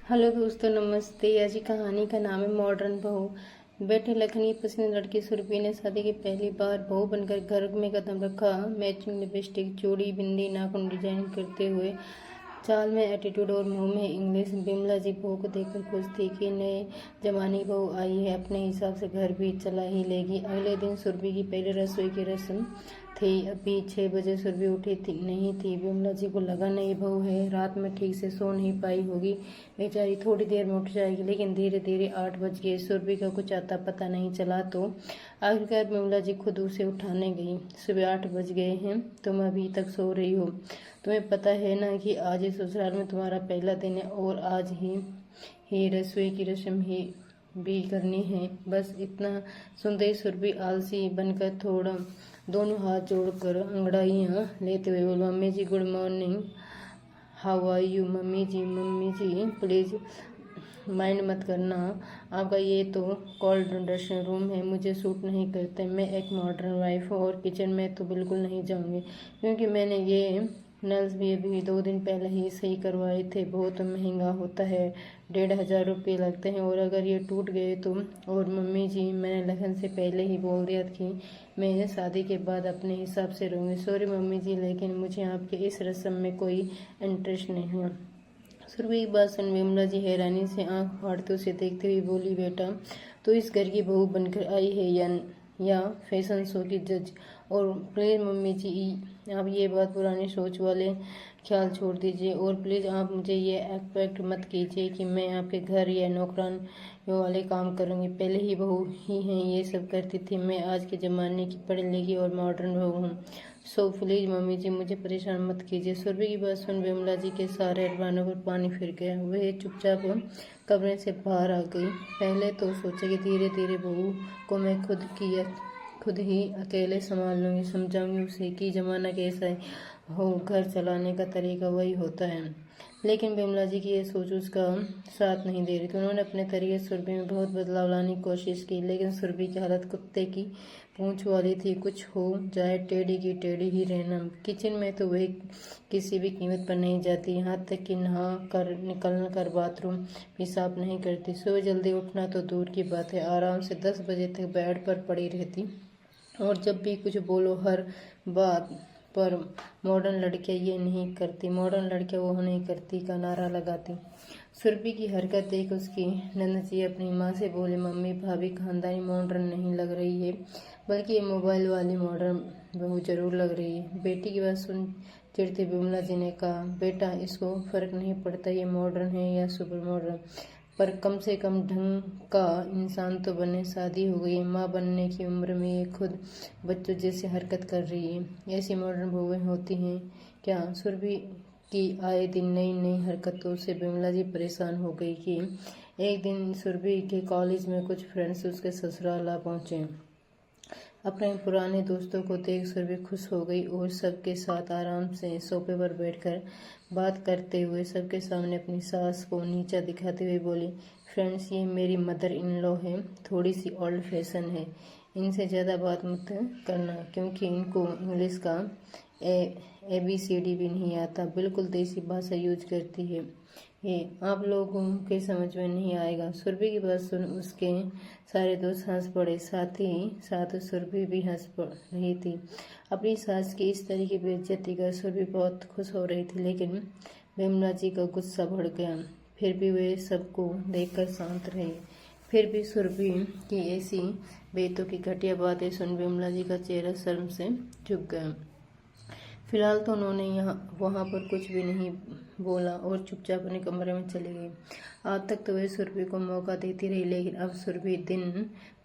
Hello दोस्तों, नमस्ते। आज की कहानी का नाम है मॉडर्न बहू। बेटे लखनी पसंद लड़की सुरभि ने शादी की पहली बार बहू बनकर घर में कदम रखा। मैचिंग लिपस्टिक, चूड़ी, बिंदी, नाखून डिजाइन करते हुए चाल में एटीट्यूड और मुंह में इंग्लिश। बिमला जी बहू को देखकर खुश थी कि नए जमाने की बहू आई है, अपने हिसाब से घर भी चला ही लेगी। अगले दिन सुरभि की पहली रसोई की रस्म थी। अभी 6 बजे सुरभि उठी नहीं थी। बिमला जी को लगा नई बहू है, रात में ठीक से सो नहीं पाई होगी, बेचारी थोड़ी देर में उठ जाएगी। लेकिन धीरे धीरे 8 बज गए। सुरभि का कुछ आता पता नहीं चला तो आखिरकार बिमला जी खुद उसे उठाने गई। सुबह 8 बज गए हैं, तुम अभी तक सो रही हो? तुम्हें पता है ना कि आज इस ससुराल में तुम्हारा पहला दिन है और आज ही रसोई की रस्म ही भी करनी है। बस इतना सुनते ही सुरभि आलसी बनकर थोड़ा दोनों हाथ जोड़कर अंगड़ाइयाँ लेते हुए बोली, mummy ji good morning, how are you? Mummy ji please mind मत करना, आपका ये तो कॉल्ड ड्रेसिंग रूम है, मुझे सूट नहीं करते। मैं एक मॉडर्न वाइफ हूँ और किचन में तो बिल्कुल नहीं जाऊँगी, क्योंकि मैंने ये नल्स भी अभी 2 दिन पहले ही सही करवाए थे। बहुत महंगा होता है, 1,500 रुपये लगते हैं, और अगर ये टूट गए तो। और मम्मी जी, मैंने लगन से पहले ही बोल दिया कि मैं शादी के बाद अपने हिसाब से रहूँगी। सॉरी मम्मी जी, लेकिन मुझे आपके इस रस्म में कोई इंटरेस्ट नहीं है। सुरभि की बात सुन विमला जी हैरानी से आंख फाड़ते उसे देखते हुए बोली, बेटा तो इस घर की बहू बनकर आई है या फैशन शो की जज? और प्लीज़ मम्मी जी, आप ये बात पुरानी सोच वाले ख्याल छोड़ दीजिए, और प्लीज़ आप मुझे ये एक्सपेक्ट मत कीजिए कि मैं आपके घर या नौकरान वाले काम करूँगी। पहले ही बहू ही हैं ये सब करती थी। मैं आज के ज़माने की पढ़ी लिखी और मॉडर्न बहू हूँ। सो प्लीज मम्मी जी, मुझे परेशान मत कीजिए। सुरभि की बात सुन विमला जी के सारे अरमानों पर पानी फिर गया। वह चुपचाप कमरे से बाहर आ गई। पहले तो सोचा कि धीरे धीरे बहू को मैं खुद ही अकेले संभाल लूंगी, समझाऊंगी उसे कि जमाना कैसा है हो, घर चलाने का तरीका वही होता है। लेकिन बिमला जी की ये सोच उसका साथ नहीं दे रही थी। उन्होंने अपने तरीके सुरभि में बहुत बदलाव लाने की कोशिश की, लेकिन सुरभि की हालत कुत्ते की पूंछ वाली थी। कुछ हो जाए टेढ़ी की टेढ़ी ही रहना। किचन में तो वह किसी भी कीमत पर नहीं जाती, यहाँ तक कि नहा कर निकल कर बाथरूम भी साफ नहीं करती। सुबह जल्दी उठना तो दूर की बात है, आराम से 10 बजे तक बेड पर पड़ी रहती। और जब भी कुछ बोलो हर बात पर मॉडर्न लड़कियां ये नहीं करती, मॉडर्न लड़कियां वो नहीं करती का नारा लगाती। सुरभि की हरकत देख उसकी नंदजी अपनी माँ से बोले, मम्मी भाभी खानदानी मॉडर्न नहीं लग रही है, बल्कि ये मोबाइल वाली मॉडर्न बहू जरूर लग रही है। बेटी की बात सुन चिढ़ती बिमला जी ने कहा, बेटा इसको फर्क नहीं पड़ता ये मॉडर्न है या सुपर मॉडर्न, पर कम से कम ढंग का इंसान तो बने। शादी हो गई, माँ बनने की उम्र में ये खुद बच्चों जैसे हरकत कर रही है। ऐसी मॉडर्न बहुएं होती हैं क्या? सुरभि की आए दिन नई नई हरकतों से बिमला जी परेशान हो गई कि एक दिन सुरभि के कॉलेज में कुछ फ्रेंड्स उसके ससुराल आ पहुंचे। अपने पुराने दोस्तों को देख सुरभि खुश हो गई और सबके साथ आराम से सोफे पर बैठकर बात करते हुए सबके सामने अपनी सास को नीचा दिखाते हुए बोली, फ्रेंड्स ये मेरी मदर इन लॉ है, थोड़ी सी ओल्ड फैशन है, इनसे ज़्यादा बात मत करना क्योंकि इनको इंग्लिश का ABCD भी नहीं आता, बिल्कुल देसी भाषा यूज करती है, ये आप लोगों के समझ में नहीं आएगा। सुरभि की बात सुन उसके सारे दोस्त हंस पड़े, साथ ही साथ सुरभि भी हंस पड़ रही थी। अपनी सास की इस तरह की बेइज्जती कर सुरभि बहुत खुश हो रही थी, लेकिन बिमला जी का गुस्सा बढ़ गया। फिर भी वे सबको देखकर शांत रहे। फिर भी सुरभि की ऐसी बेतुकी घटिया बातें सुन बिमला जी का चेहरा शर्म से झुक गया। फिलहाल तो उन्होंने वहाँ पर कुछ भी नहीं बोला और चुपचाप अपने कमरे में चली गई। आज तक तो वह सुरभि को मौका देती रही, लेकिन अब सुरभि दिन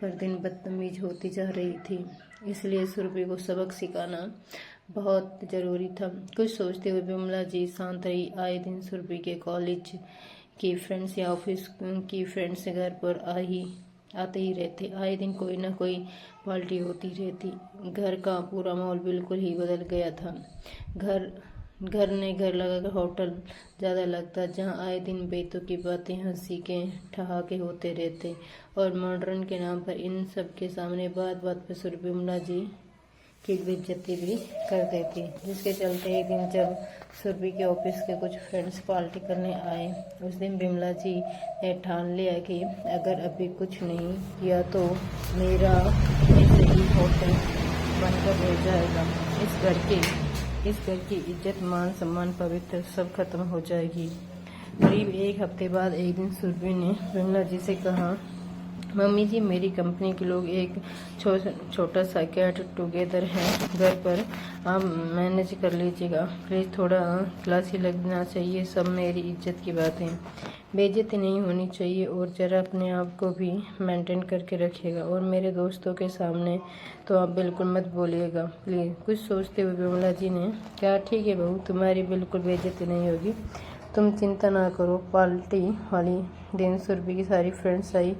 पर दिन बदतमीज होती जा रही थी, इसलिए सुरभि को सबक सिखाना बहुत ज़रूरी था। कुछ सोचते हुए बिमला जी शांत रही। आए दिन सुरभि के कॉलेज की फ्रेंड्स या ऑफिस की फ्रेंड्स घर पर आते ही रहते। आए दिन कोई ना कोई पार्टी होती रहती। घर का पूरा माहौल बिल्कुल ही बदल गया था। घर घर लगाकर होटल ज़्यादा लगता, जहाँ आए दिन बेतुकी बातें, हंसी के ठहाके होते रहते। और मॉडर्न के नाम पर इन सब के सामने बात बात पर सुरभि बिमला जी की बेइज्जती भी कर देती। जिसके चलते एक दिन जब सुरभि के ऑफिस के कुछ फ्रेंड्स पार्टी करने आए, उस दिन बिमला जी ने ठान लिया कि अगर अभी कुछ नहीं किया तो मेरा ऐसे ही होटल बनकर रह जाएगा। इस घर की इज्जत, मान सम्मान, पवित्र सब खत्म हो जाएगी। करीब एक हफ्ते बाद एक दिन सुरभि ने बिमला जी से कहा, मम्मी जी, मेरी कंपनी के लोग एक छोटा सा गेट टुगेदर है घर पर, आप मैनेज कर लीजिएगा प्लीज़। थोड़ा क्लासी लगना चाहिए, सब मेरी इज्जत की बात है, बेइज्जती नहीं होनी चाहिए और ज़रा अपने आप को भी मेंटेन करके रखिएगा। और मेरे दोस्तों के सामने तो आप बिल्कुल मत बोलिएगा प्लीज़। कुछ सोचते हुए बिमला जी ने कहा, ठीक है बहू, तुम्हारी बिल्कुल बेइज्जती नहीं होगी, तुम चिंता ना करो। पार्टी वाली दिन सुरभि की सारी फ्रेंड्स आई,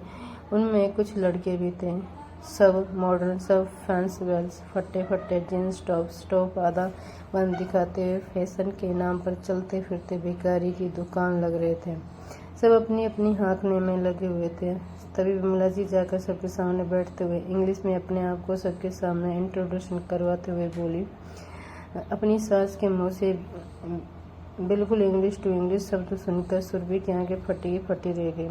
उनमें कुछ लड़के भी थे, सब मॉडर्न, सब फैंसी गर्ल्स, फटे जीन्स टॉप आधा बंद दिखाते हुए फैशन के नाम पर चलते फिरते भिखारी की दुकान लग रहे थे। सब अपनी अपनी हाँकने में लगे हुए थे। तभी विमला जी जाकर सबके सामने बैठते हुए इंग्लिश में अपने आप को सबके सामने इंट्रोडक्शन करवाते हुए बोली। अपनी सास के मुँह से बिल्कुल इंग्लिश टू इंग्लिश शब्द सुनकर सुरभि की आंखें फटी रह गई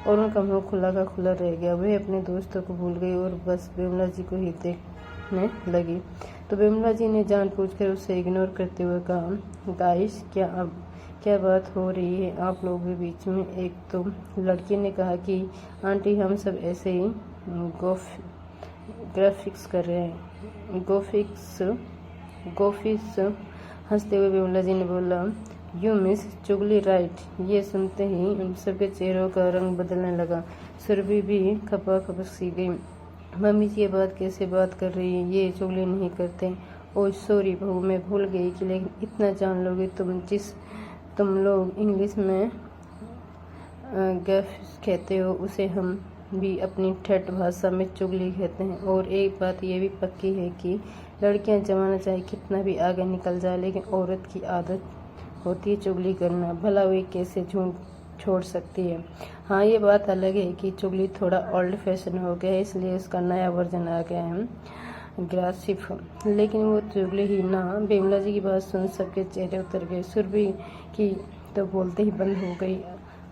और उनका मुंह खुला का खुला रह गया। वह अपने दोस्तों को भूल गई और बस बिमला जी को ही देखने लगी। तो बिमला जी ने जानबूझकर उसे इग्नोर करते हुए कहा, गाइस, क्या बात हो रही है आप लोगों के बीच में? एक तो लड़की ने कहा कि आंटी, हम सब ऐसे ही ग्राफिक्स कर रहे हैं। गोफिक्स। हंसते हुए बिमला जी ने बोला, यू मिस चुगली राइट। ये सुनते ही उन सबके चेहरों का रंग बदलने लगा। सुरभि भी खपा सी गई। मम्मी जी, ये बात कैसे बात कर रही है? ये चुगली नहीं करते। ओह सॉरी बहू, मैं भूल गई कि, लेकिन इतना जान लोगे तुम लोग इंग्लिश में गैफ कहते हो, उसे हम भी अपनी ठेठ भाषा में चुगली कहते हैं। और एक बात ये भी पक्की है कि लड़कियां जमाना चाहे कितना भी आगे निकल जाए, लेकिन औरत की आदत होती है चुगली करना। भला वे कैसे झूठ छोड़ सकती है? हाँ, ये बात अलग है कि चुगली थोड़ा ओल्ड फैशन हो गया है, इसलिए उसका नया वर्जन आ गया है, ग्रासिफ। लेकिन वो चुगली ही ना। बिमला जी की बात सुन सबके चेहरे उतर गए। सुरभि की तो बोलते ही बंद हो गई।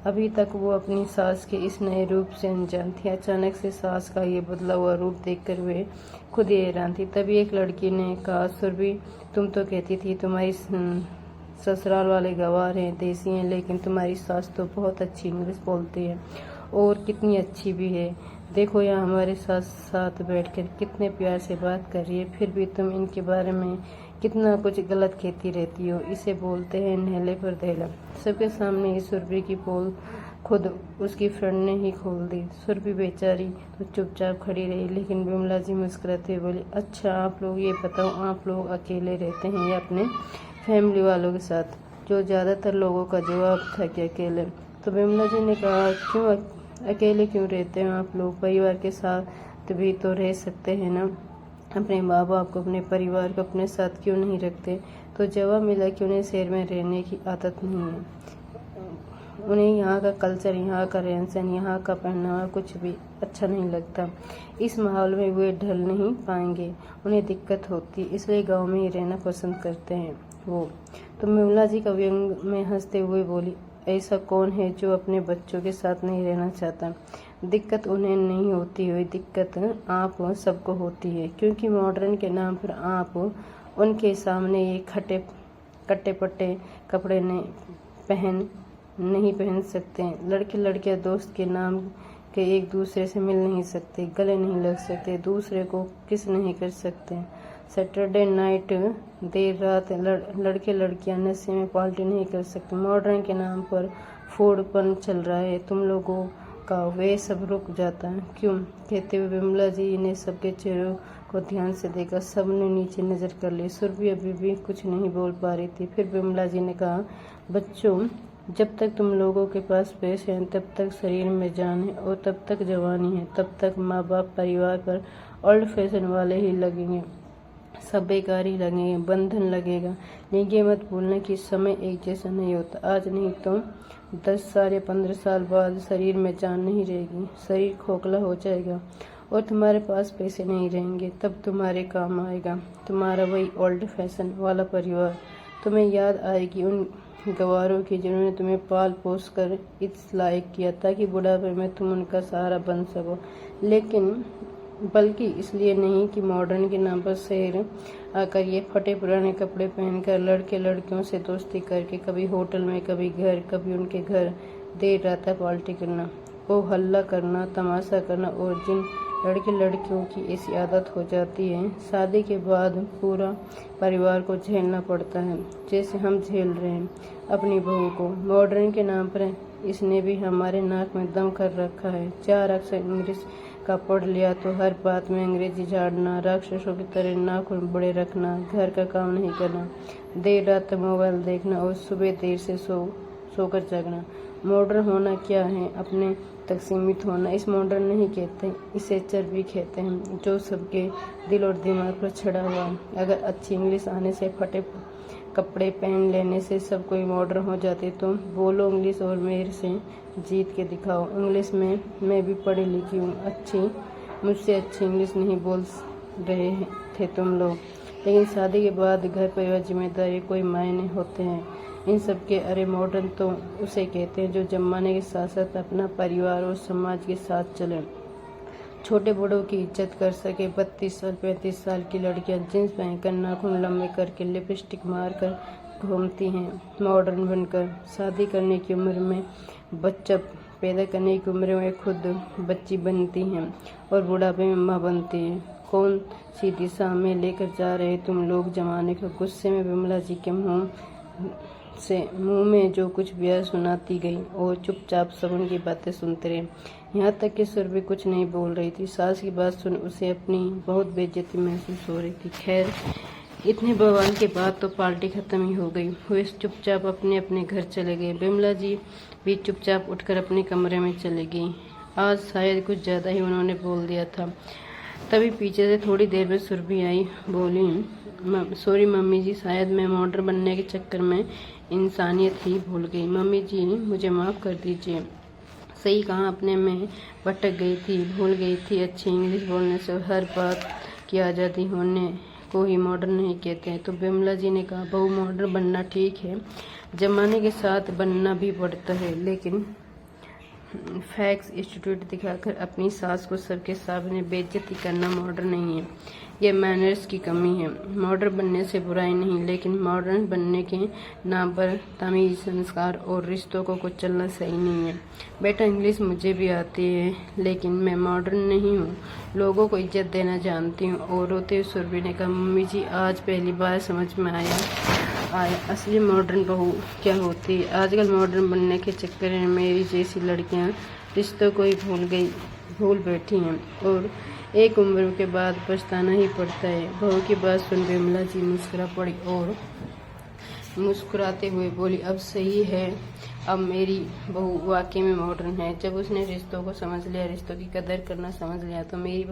अभी तक वो अपनी सास के इस नए रूप से अनजान थी। अचानक से सास का ये बदला हुआ रूप देखकर वे खुद ही हैरान थी। तभी एक लड़की ने कहा, सुरभि, तुम तो कहती थी तुम्हारी ससुराल वाले गंवार हैं, देसी हैं, लेकिन तुम्हारी सास तो बहुत अच्छी इंग्लिश बोलती है और कितनी अच्छी भी है। देखो यहाँ हमारे साथ बैठकर कितने प्यार से बात कर रही है, फिर भी तुम इनके बारे में कितना कुछ गलत कहती रहती हो। इसे बोलते हैं नहले पर दहला। सबके सामने ही सुरभि की पोल खुद उसकी फ्रेंड ने ही खोल दी। सुरभि बेचारी तो चुपचाप खड़ी रही, लेकिन बिमला जी मुस्कुराते हुए बोली, अच्छा आप लोग ये बताओ, आप लोग अकेले रहते हैं या अपने फैमिली वालों के साथ? जो ज़्यादातर लोगों का जवाब था कि अकेले। तो बिमला जी ने कहा, क्यों अकेले क्यों रहते हैं आप लोग? परिवार के साथ भी तो रह सकते हैं ना। अपने माँ बाप को, अपने परिवार को अपने साथ क्यों नहीं रखते? तो जवाब मिला कि उन्हें शहर में रहने की आदत नहीं है। उन्हें यहाँ का कल्चर, यहाँ का रहन सहन, यहाँ का पहनावा कुछ भी अच्छा नहीं लगता। इस माहौल में वे ढल नहीं पाएंगे, उन्हें दिक्कत होती, इसलिए गांव में ही रहना पसंद करते हैं वो। तो बिमला जी का व्यंग में हंसते हुए बोली, ऐसा कौन है जो अपने बच्चों के साथ नहीं रहना चाहता? दिक्कत उन्हें नहीं होती हुई, दिक्कत आप सबको होती है, क्योंकि मॉडर्न के नाम पर आप उनके सामने ये कट्टे पट्टे कपड़े नहीं पहन सकते। लड़के लड़कियां दोस्त के नाम के एक दूसरे से मिल नहीं सकते, गले नहीं लग सकते, दूसरे को किस नहीं कर सकते। सैटरडे नाइट देर रात लड़के लड़कियां नशे में पार्टी नहीं कर सकते। मॉडर्न के नाम पर फूडपन चल रहा है, तुम लोगों का वे सब रुक जाता है क्यों? कहते हुए बिमला जी ने सबके चेहरों को ध्यान से देखा। सबने नीचे नजर कर ली। सुरभि अभी भी कुछ नहीं बोल पा रही थी। फिर बिमला जी ने कहा, बच्चों, जब तक तुम लोगों के पास पैसे हैं, तब तक शरीर में जान है और तब तक जवानी है, तब तक माँ बाप परिवार पर ओल्ड फैशन वाले ही लगेंगे, सब बेकार ही लगेंगे, बंधन लगेगा। लेकिन ये मत भूलना कि समय एक जैसा नहीं होता। आज नहीं तो 10 साल या 15 साल बाद शरीर में जान नहीं रहेगी, शरीर खोखला हो जाएगा और तुम्हारे पास पैसे नहीं रहेंगे, तब तुम्हारे काम आएगा तुम्हारा वही ओल्ड फैशन वाला परिवार। तुम्हें याद आएगी उन गंवारों की जिन्होंने तुम्हें पाल पोस कर इस लायक किया ताकि बुढ़ापे में तुम उनका सहारा बन सको। लेकिन बल्कि इसलिए नहीं कि मॉडर्न के नाम पर शहर आकर ये फटे पुराने कपड़े पहनकर लड़के लड़कियों से दोस्ती करके कभी होटल में कभी घर कभी उनके घर देर रात तक पार्टी करना, वो हल्ला करना, तमाशा करना। और जिन लड़के लड़कियों की ऐसी आदत हो जाती है, शादी के बाद पूरा परिवार को झेलना पड़ता है, जैसे हम झेल रहे हैं अपनी बहू को। मॉडर्न के नाम पर इसने भी हमारे नाक में दम कर रखा है। 4 अक्षर इंग्लिश का पढ़ लिया तो हर बात में अंग्रेजी झाड़ना, राक्षसों की तरह नाखून बड़े रखना, घर का काम नहीं करना, देर रात तक मोबाइल देखना और सुबह देर से सोकर जगना। मॉडर्न होना क्या है? अपने तक सीमित होना। इस मॉडर्न नहीं कहते, इसे चर्बी कहते हैं, जो सबके दिल और दिमाग पर चढ़ा हुआ। अगर अच्छी इंग्लिश आने से, फटे कपड़े पहन लेने से सब कोई मॉडर्न हो जाते तो बोलो इंग्लिश और मेरे से जीत के दिखाओ। इंग्लिश में मैं भी पढ़ी लिखी हूँ, मुझसे अच्छी इंग्लिश नहीं बोल रहे थे तुम लोग। लेकिन शादी के बाद घर परिवार जिम्मेदारी कोई मायने होते हैं इन सब के। अरे मॉडर्न तो उसे कहते हैं जो जमाने के साथ साथ अपना परिवार और समाज के साथ चले, छोटे बड़ों की इज्जत कर सके। 32 साल 35 साल की लड़कियां जींस पहनकर नाखून लंबे करके लिपस्टिक मारकर घूमती हैं मॉडर्न बनकर। शादी करने की उम्र में, बच्चा पैदा करने की उम्र में खुद बच्ची बनती हैं और बुढ़ापे में माँ बनती है। कौन सी दिशा में लेकर जा रहे तुम लोग जमाने को? गुस्से में विमला जी के मुंह में जो कुछ भी सुनाती गई और चुपचाप सब उनकी बातें सुनते रहे। यहाँ तक कि सुर भी कुछ नहीं बोल रही थी। सास की बात सुन उसे अपनी बहुत बेइज्जती महसूस हो रही थी। खैर, इतने बवाल के बाद तो पार्टी खत्म ही हो गई। वे चुपचाप अपने अपने घर चले गए। विमला जी भी चुपचाप उठकर अपने कमरे में चली गई। आज शायद कुछ ज्यादा ही उन्होंने बोल दिया था। तभी पीछे से थोड़ी देर में सुरभि आई, बोली, सॉरी मम्मी जी, शायद मैं मॉडर्न बनने के चक्कर में इंसानियत ही भूल गई। मम्मी जी मुझे माफ़ कर दीजिए। सही कहा, अपने में भटक गई थी, भूल गई थी। अच्छी इंग्लिश बोलने से हर बात की आज़ादी होने को ही मॉडर्न नहीं कहते हैं। तो विमला जी ने कहा, बहु मॉडर्न बनना ठीक है, जमाने के साथ बनना भी पड़ता है, लेकिन फैक्स एटीट्यूड दिखाकर अपनी सास को सबके सामने बेइज्जती करना मॉडर्न नहीं है, यह मैनर्स की कमी है। मॉडर्न बनने से बुराई नहीं, लेकिन मॉडर्न बनने के नाम पर तमीज़, संस्कार और रिश्तों को कुचलना सही नहीं है। बेटा इंग्लिश मुझे भी आती है, लेकिन मैं मॉडर्न नहीं हूँ, लोगों को इज्जत देना जानती हूँ। और रोते हुए सुरभि ने कहा, मम्मी जी आज पहली बार समझ में आया असली मॉडर्न बहू क्या होती है। आजकल मॉडर्न बनने के चक्कर में मेरी जैसी लड़कियां रिश्तों को ही भूल बैठी हैं और एक उम्र के बाद पछताना ही पड़ता है। बहू की बात सुन विमला जी मुस्कुरा पड़ी और मुस्कुराते हुए बोली, अब सही है, अब मेरी बहू वाकई में मॉडर्न है। जब उसने रिश्तों को समझ लिया, रिश्तों की कदर करना समझ लिया, तो मेरी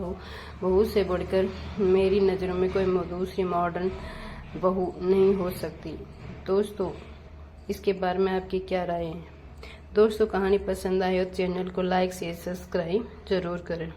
बहू से बढ़कर मेरी नज़रों में कोई दूसरी मॉडर्न बहू नहीं हो सकती। दोस्तों, इसके बारे में आपकी क्या राय है? दोस्तों, कहानी पसंद आए तो चैनल को लाइक शेयर सब्सक्राइब जरूर करें।